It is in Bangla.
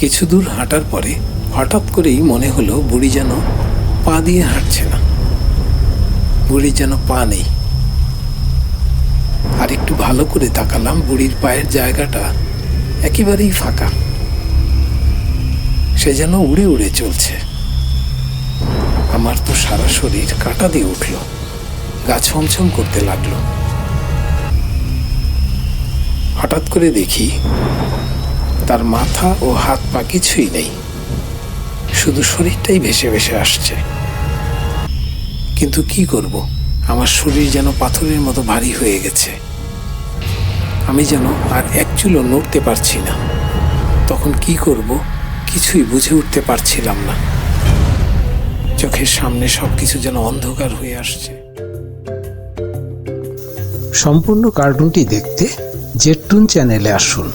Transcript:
কিছু দূর হাঁটার পরে হঠাৎ করেই মনে হলো বুড়ি যেন পা দিয়ে হাঁটছে না, বুড়ির যেন পা নেই। আর একটু ভালো করে তাকালাম, বুড়ির পায়ের জায়গাটা একেবারেই ফাঁকা, সে যেন উড়ে উড়ে চলছে। আমার তো সারা শরীর কাঁটা দিয়ে উঠল, গা ছমছম করতে লাগলো। হঠাৎ করে দেখি তার মাথা ও হাত পা কিছুই নেই, শুধু শরীরটাই ভেসে ভেসে আসছে। কিন্তু কি করব, আমার শরীর যেন পাথরের মতো ভারী হয়ে গেছে, আমি যেন আর এক চুলও নড়তে পারছি না। তখন কি করব কিছুই বুঝে উঠতে পারছিলাম না। চোখের সামনে সবকিছু যেন অন্ধকার হয়ে আসছে। সম্পূর্ণ কার্টুনটি দেখতে জেটটুন চ্যানেলে আসুন।